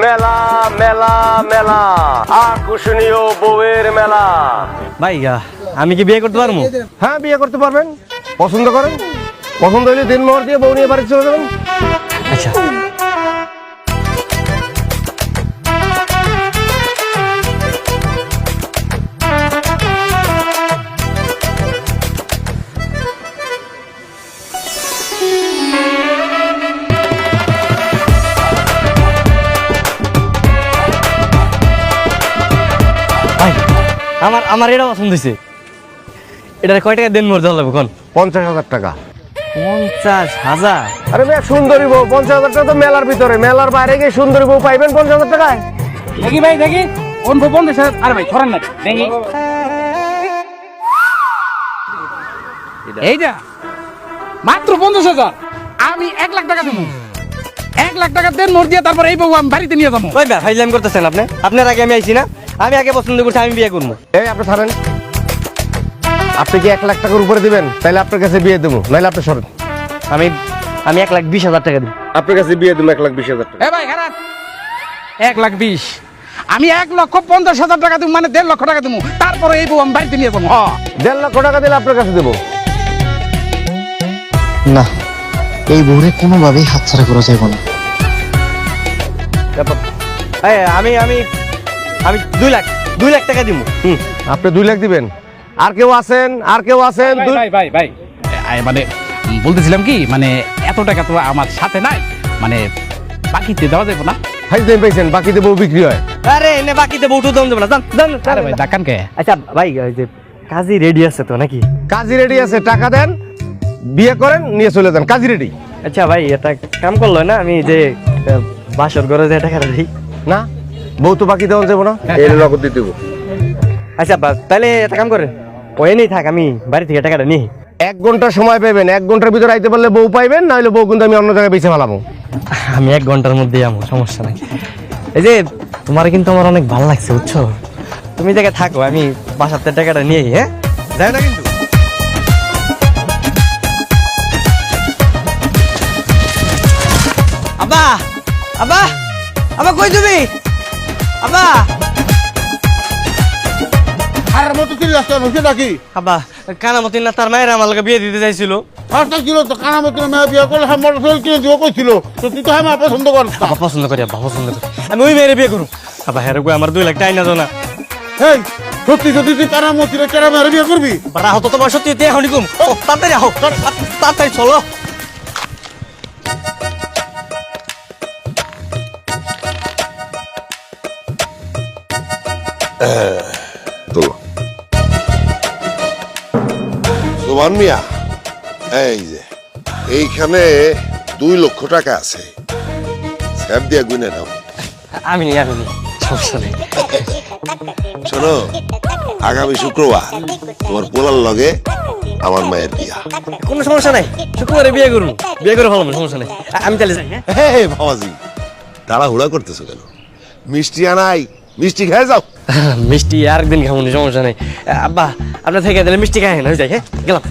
মেলা মেলা মেলা আকর্ষণীয় বউয়ের মেলা। ভাই আমি কি বিয়ে করতে পারবো? হ্যাঁ, বিয়ে করতে পারবেন। পছন্দ করেন, পছন্দ হলে দিনমোহর দিয়ে বউ নিয়ে বাড়ি চলে যাবেন। আচ্ছা ভাই আমার এটা পছন্দ হয়েছে। এটার কয় টাকা দেন মোর দেওয়া লাগবে কোন? 50,000 টাকা। 50,000? আরে মেয়ে, সুন্দরী বউ 50,000 টাকা তো মেলার ভিতরে, মেলার বাইরে গিয়ে সুন্দরী বউ পাইবেন 50,000 টাকায়? দেখি ভাই দেখি কোন বউ 50,000? আরে ভাই ছড়ান না দেখি এইটা মাত্র 50,000। আমি 1 লাখ টাকা দেবো। 1 লাখ টাকা দেন মোর দিয়ে, তারপর এই বউ আমি বাড়িতে নিয়ে যাবো। ওই ভাই ফাইজলামি করতেছেন আপনি? আপনার আগে আমি আইছি না? আমি আগে পছন্দ করছি, আমি বিয়ে করবো। এই আপনি থামেন। আপনি কি 1 লাখ টাকার উপরে দিবেন? তাহলে আপনার কাছে বিয়ে দেবো, নাহলে আপনি সরেন। আমি 1,20,000 টাকা দিব। আপনার কাছে বিয়ে দেবো 1,20,000 টাকা। এ ভাই খারাপ 1,20,000। আমি 1,50,000 টাকা দেবো, মানে 1.5 লক্ষ টাকা দেবো, তারপরে এই বউ আমি বাড়িতে নিয়ে যাবো। 1.5 লক্ষ টাকা দিলে আপনার কাছে দেবো। না, এই বউরে কোনোভাবেই হাতছাড়া করা যাবে না। আমি 2 লাখ টাকা দিব। আপনি 2 লাখ দিবেন? আর কেউ আছেন? আর কেউ আছেন? ভাই ভাই ভাই মানে বলতেছিলাম কি, মানে এত টাকা তো আমার সাথে নাই, মানে বাকিতে দেওয়া যাবে না? হাইজেন পাইছেন, বাকিতে বউ বিক্রি হয়। আরে এনে বাকিতে বউটু দাম দেব না, জান জান। আরে ভাই ডাকান কে? আচ্ছা ভাই, ওই যে কাজী রেডি আছে তো নাকি? কাজী রেডি আছে, টাকা দেন, বিয়ে করেন, নিয়ে চলে যান, কাজী রেডি। আচ্ছা ভাই, এটা কাম করলো না? আমি যে বাসর ঘরে যে টাকা দিই না, বউ তো বাকি দেওয়া যাবো না, এর নগদ দিয়ে দেবো। আচ্ছা তাহলে একটা কাম করেন, ওই নেই থাক, আমি বাড়ি থেকে টাকাটা নিই। 1 ঘন্টা সময় পাবেন, 1 ঘন্টার ভিতরে আইতে পারলে বউ পাইবেন, না হলে বউ কিন্তু আমি অন্য জায়গায় বেঁচে ফেলাবো। আমি 1 ঘন্টার মধ্যেই আমো, সমস্যা নাই। এই যে তোমার কিন্তু আমার অনেক ভালো লাগছে, বুঝছো? তুমি জায়গায় থাকো, আমি বাসাতে টাকাটা নিয়ে। হ্যাঁ, যাই না কিন্তু। আব্বা আব্বা আব্বা, কই তুমি? আব্বা আর মতো কি রাস্তা বসে নাকি? আব্বা, কানামতি না তার মায়ের আমার লগে বিয়ে দিতে চাইছিল। রাস্তা ছিল তো কানা মতো মেয়ে বিয়ে করলে হ্যাঁ মোটরসাইকেল কিনে দিব কইছিল, তো তুই তো হ্যাঁ পছন্দ কর। আব্বা পছন্দ করি, আব্বা পছন্দ করি, আমি ওই মেয়ের বিয়ে করু। আব্বা হ্যাঁ গো, আমার 2 লাখ টাকা না জানা। এই সত্যি সত্যি তুই কানা মতো কেনা মেয়ে বিয়ে করবি? রাহো তো, তোমার সত্যি দিয়ে এখন কম। তাড়াতাড়ি আহো, তাড়াতাড়ি চলো। সোমান মিয়া, এই যে এইখানে 2 লক্ষ টাকা আছে, স্যাপ দিয়া গুনে নাও। আমি নি সমস্যা নেই। শোনো, আগামী শুক্রবার তোমার পোলার লগে আমার মায়ের বিয়া। কোনো সমস্যা নাই, শুক্রবারে বিয়ে করবো, বিয়ে করে ভালো, সমস্যা নেই। আমি তাহলে যাই। হ্যাঁ, হে বাবাজি, তাড়াহুড়া করতেছো কেন? মিষ্টি আনাই, মিষ্টি খেয়ে যাও। মিষ্টি আরেকদিন খাবো, সমস্যা নেই। আব্বা আপনার থেকে দিলে মিষ্টি খাই না, যাই। হ্যাঁ, গেলাম।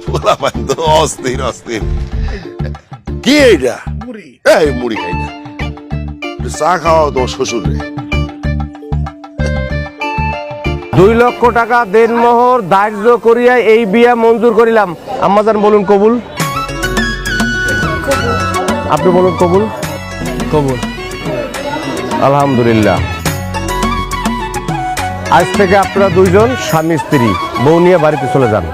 পোলা পান তো অস্থির অস্থির। কি এইটা? মুড়ি। এই মুড়ি খাই না, চা খাওয়াও তোমার শ্বশুর রে। 2 লক্ষ টাকা দেনমোহর ধার্য করিয়া এই বিয়া মঞ্জুর করিলাম। আম্মাজান বলুন কবুল। আপনি বলুন কবুল। কবুল। আলহামদুলিল্লাহ। আজ থেকে আপনারা 2 জন স্বামী স্ত্রী, বউ নিয়ে বাড়িতে চলে যান।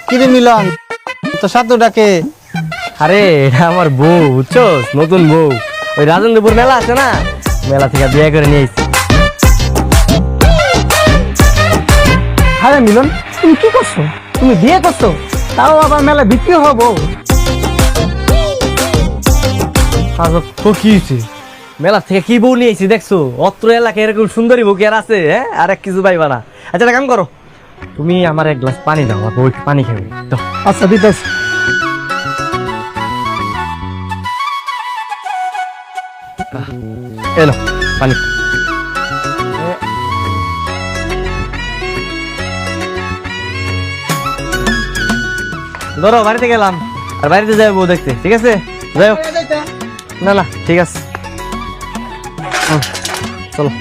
কিরে মিলন, তো সাতুটাকে? আরে এটা আমার বউ, বুঝছো? নতুন বউ, ওই রাজেন্দ্রপুর মেলা আছে না, মেলা থেকে বিয়ে করে নিয়ে এসেছি। আরে মিলন, তুমি কি করছো? তুমি বিয়ে করছো, তাও আবার মেলা বিক্রি হবো? তো কি হয়েছে? মেলা থেকে কি বউ নিয়েছি দেখছো? অত্র এলাকায় এরকম সুন্দরী বউ কি আর আছে? হ্যাঁ, আর এক কিছু পাইবা না। আচ্ছা একটা কাম করো, তুমি আমার এক গ্লাস পানি দাও, ওই পানি খাবে তো। আচ্ছা দিতেছি। এলো পানি। ধরো, বাড়িতে গেলাম, আর বাড়িতে যাই বউ দেখতে, ঠিক আছে? যাই হোক। না না, ঠিক আছে, চলো।